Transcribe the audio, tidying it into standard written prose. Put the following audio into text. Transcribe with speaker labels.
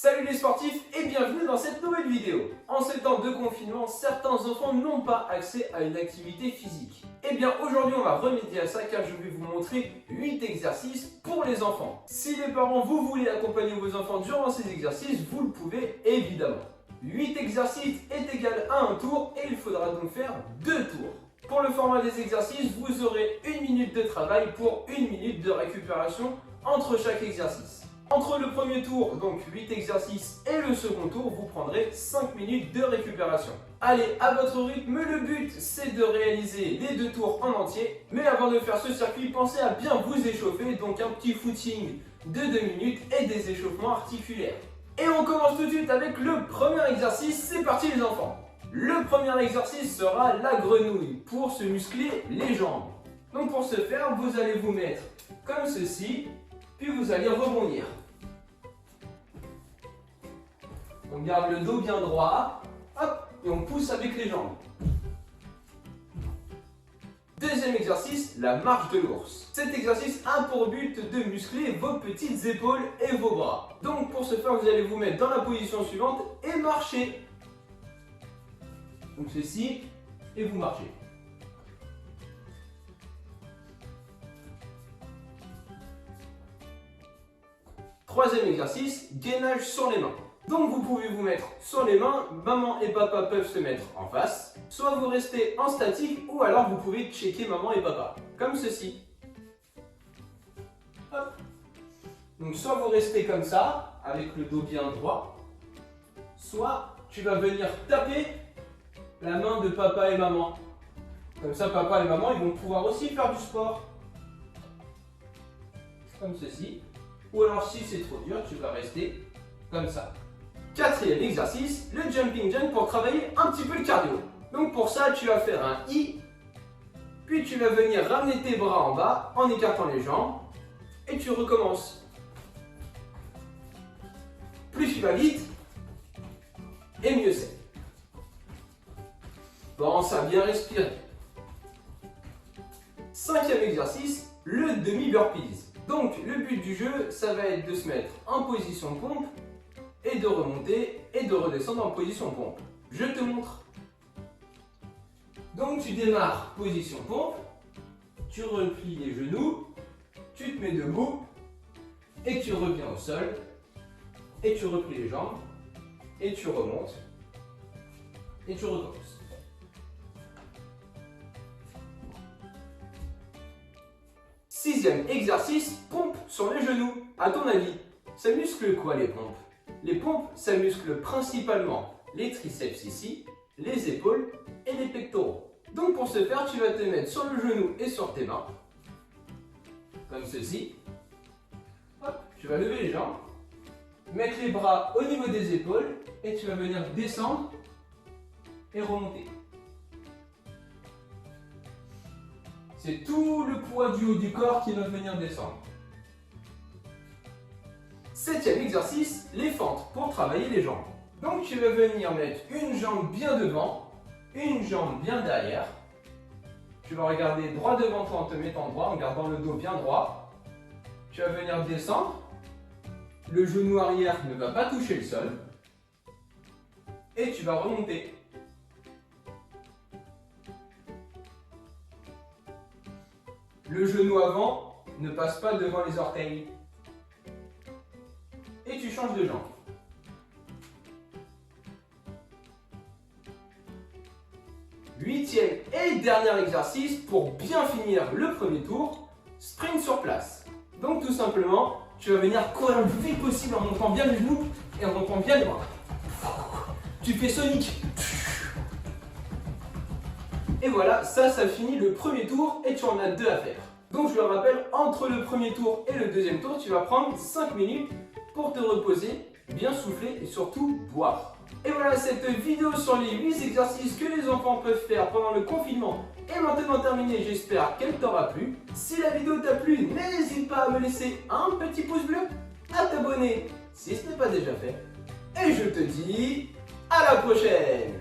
Speaker 1: Salut les sportifs et bienvenue dans cette nouvelle vidéo. En ces temps de confinement, certains enfants n'ont pas accès à une activité physique. Et bien aujourd'hui on va remédier à ça car je vais vous montrer 8 exercices pour les enfants. Si les parents vous voulez accompagner vos enfants durant ces exercices, vous le pouvez évidemment. 8 exercices est égal à un tour et il faudra donc faire 2 tours. Pour le format des exercices, vous aurez 1 minute de travail pour 1 minute de récupération entre chaque exercice. Entre le premier tour, donc 8 exercices, et le second tour, vous prendrez 5 minutes de récupération. Allez, à votre rythme, le but c'est de réaliser les 2 tours en entier. Mais avant de faire ce circuit, pensez à bien vous échauffer, donc un petit footing de 2 minutes et des échauffements articulaires. Et on commence tout de suite avec le premier exercice, c'est parti les enfants. Le premier exercice sera la grenouille, pour se muscler les jambes. Donc pour ce faire, vous allez vous mettre comme ceci, puis vous allez rebondir. On garde le dos bien droit, hop, et on pousse avec les jambes. Deuxième exercice, la marche de l'ours. Cet exercice a pour but de muscler vos petites épaules et vos bras. Donc pour ce faire, vous allez vous mettre dans la position suivante et marcher. Donc ceci, et vous marchez. Troisième exercice, gainage sur les mains. Donc vous pouvez vous mettre sur les mains, maman et papa peuvent se mettre en face, soit vous restez en statique ou alors vous pouvez checker maman et papa, comme ceci. Hop. Donc soit vous restez comme ça, avec le dos bien droit, soit tu vas venir taper la main de papa et maman. Comme ça papa et maman ils vont pouvoir aussi faire du sport. Comme ceci. Ou alors si c'est trop dur, tu vas rester comme ça. Quatrième exercice, le jumping jack pour travailler un petit peu le cardio. Donc pour ça, tu vas faire un I, puis tu vas venir ramener tes bras en bas en écartant les jambes, et tu recommences. Plus tu vas vite, et mieux c'est. Pense à bien respirer. Cinquième exercice, le demi-burpees. Donc le but du jeu, ça va être de se mettre en position pompe et de remonter et de redescendre en position pompe. Je te montre. Donc tu démarres position pompe, tu replies les genoux, tu te mets debout et tu reviens au sol et tu replies les jambes et tu remontes et tu recommences. Sixième exercice, pompe sur les genoux. À ton avis, ça muscle quoi les pompes? Les pompes, ça muscle principalement les triceps ici, les épaules et les pectoraux. Donc pour ce faire, tu vas te mettre sur le genou et sur tes mains, comme ceci. Hop, tu vas lever les jambes, mettre les bras au niveau des épaules et tu vas venir descendre et remonter. C'est tout le poids du haut du corps qui va venir descendre. Septième exercice, les fentes pour travailler les jambes. Donc tu vas venir mettre une jambe bien devant, une jambe bien derrière. Tu vas regarder droit devant toi en te mettant droit, en gardant le dos bien droit. Tu vas venir descendre. Le genou arrière ne va pas toucher le sol. Et tu vas remonter. Le genou avant ne passe pas devant les orteils. Et tu changes de jambe. Huitième et dernier exercice pour bien finir le premier tour, sprint sur place. Donc tout simplement, tu vas venir courir le plus vite possible en montant bien les genoux et en montant bien les bras. Tu fais Sonic. Et voilà, ça finit le premier tour et tu en as 2 à faire. Donc je le rappelle, entre le premier tour et le deuxième tour, tu vas prendre 5 minutes pour te reposer, bien souffler et surtout boire. Et voilà, cette vidéo sur les 8 exercices que les enfants peuvent faire pendant le confinement est maintenant terminée. J'espère qu'elle t'aura plu. Si la vidéo t'a plu, n'hésite pas à me laisser un petit pouce bleu, à t'abonner si ce n'est pas déjà fait. Et je te dis à la prochaine!